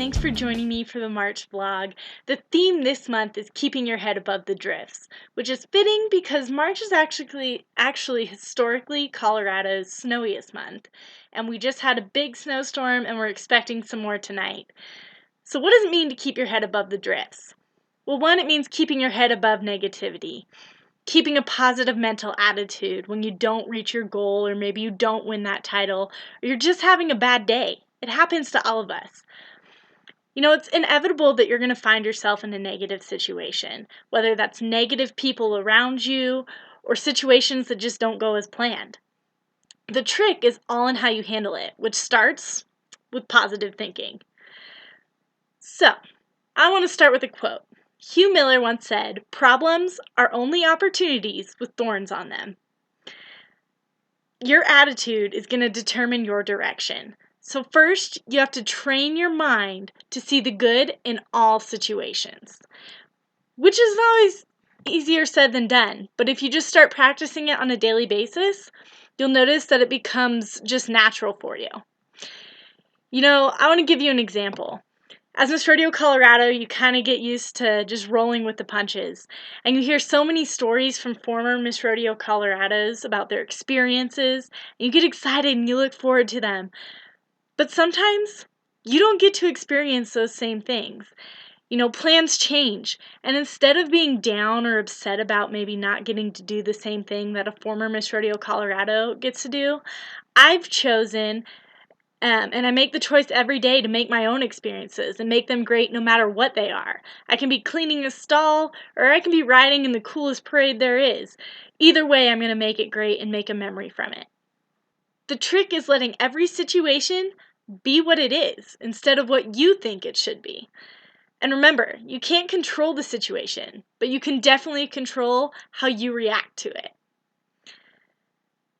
thanks for joining me for the March vlog. The theme this month is keeping your head above the drifts, which is fitting because March is actually historically Colorado's snowiest month, and we just had a big snowstorm and we're expecting some more tonight. So what does it mean to keep your head above the drifts? Well, one, it means keeping your head above negativity. Keeping a positive mental attitude when you don't reach your goal, or maybe you don't win that title, or you're just having a bad day. It happens to all of us. It's inevitable that you're going to find yourself in a negative situation, whether that's negative people around you or situations that just don't go as planned. The trick is all in how you handle it, which starts with positive thinking. So, I want to start with a quote. Hugh Miller once said, "Problems are only opportunities with thorns on them." Your attitude is going to determine your direction. So first, you have to train your mind to see the good in all situations, which is always easier said than done. But if you just start practicing it on a daily basis, you'll notice that it becomes just natural for you. I want to give you an example. As Miss Rodeo Colorado, you kind of get used to just rolling with the punches. And you hear so many stories from former Miss Rodeo Colorados about their experiences, and you get excited and you look forward to them. But sometimes you don't get to experience those same things. Plans change, and instead of being down or upset about maybe not getting to do the same thing that a former Miss Rodeo Colorado gets to do, I've chosen, and I make the choice every day to make my own experiences and make them great no matter what they are. I can be cleaning a stall, or I can be riding in the coolest parade there is. Either way, I'm going to make it great and make a memory from it. The trick is letting every situation be what it is instead of what you think it should be. And remember, you can't control the situation, but you can definitely control how you react to it.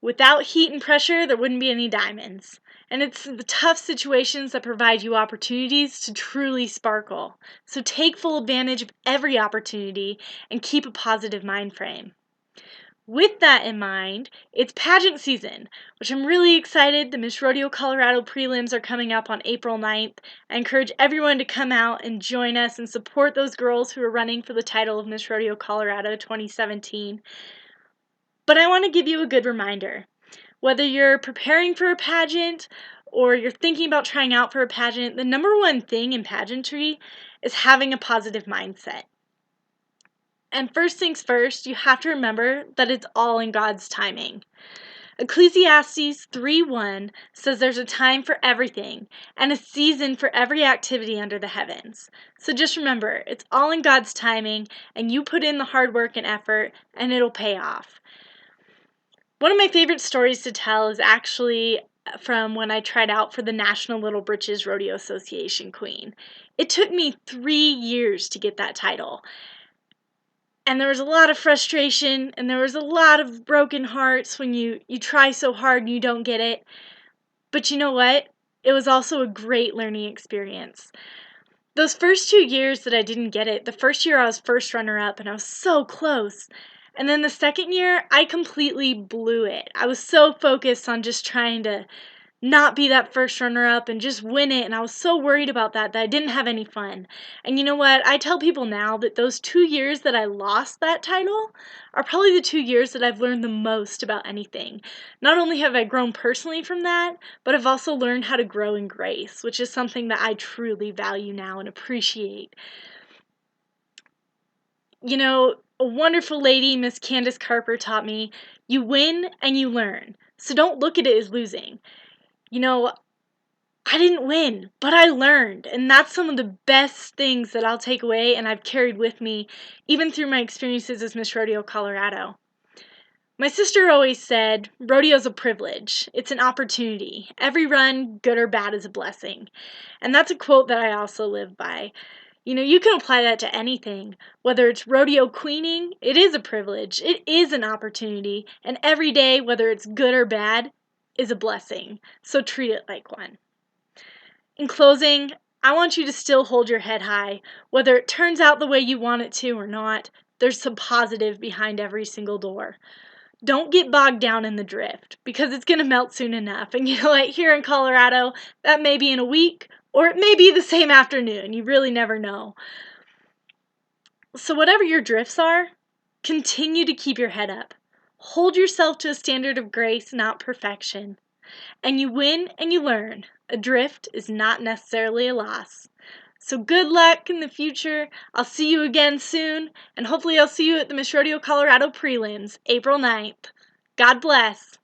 Without heat and pressure, there wouldn't be any diamonds. And it's the tough situations that provide you opportunities to truly sparkle. So take full advantage of every opportunity and keep a positive mind frame. With that in mind, it's pageant season, which I'm really excited. The Miss Rodeo Colorado prelims are coming up on April 9th. I encourage everyone to come out and join us and support those girls who are running for the title of Miss Rodeo Colorado 2017. But I want to give you a good reminder. Whether you're preparing for a pageant or you're thinking about trying out for a pageant, the number one thing in pageantry is having a positive mindset. And first things first, you have to remember that it's all in God's timing. Ecclesiastes 3:1 says there's a time for everything and a season for every activity under the heavens. So just remember, it's all in God's timing, and you put in the hard work and effort and it'll pay off. One of my favorite stories to tell is actually from when I tried out for the National Little Britches Rodeo Association Queen. It took me 3 years to get that title. And there was a lot of frustration, and there was a lot of broken hearts when you try so hard and you don't get it. But you know what? It was also a great learning experience. Those first 2 years that I didn't get it, the first year I was first runner-up, and I was so close. And then the second year, I completely blew it. I was so focused on just trying to not be that first runner-up and just win it, and I was so worried about that I didn't have any fun. And you know what? I tell people now that those 2 years that I lost that title are probably the 2 years that I've learned the most about anything. Not only have I grown personally from that, but I've also learned how to grow in grace, which is something that I truly value now and appreciate. A wonderful lady, Miss Candace Carper, taught me, you win and you learn. So don't look at it as losing. I didn't win, but I learned, and that's some of the best things that I'll take away and I've carried with me, even through my experiences as Miss Rodeo Colorado. My sister always said, rodeo's a privilege. It's an opportunity. Every run, good or bad, is a blessing. And that's a quote that I also live by. You can apply that to anything. Whether it's rodeo queening, it is a privilege. It is an opportunity. And every day, whether it's good or bad, is a blessing. So treat it like one. In closing, I want you to still hold your head high. Whether it turns out the way you want it to or not, there's some positive behind every single door. Don't get bogged down in the drift, because it's going to melt soon enough. And here in Colorado, that may be in a week Or it may be the same afternoon. You really never know. So whatever your drifts are, continue to keep your head up. Hold yourself to a standard of grace, not perfection. And you win and you learn. A drift is not necessarily a loss. So good luck in the future. I'll see you again soon, and hopefully I'll see you at the Miss Rodeo Colorado Prelims, April 9th. God bless.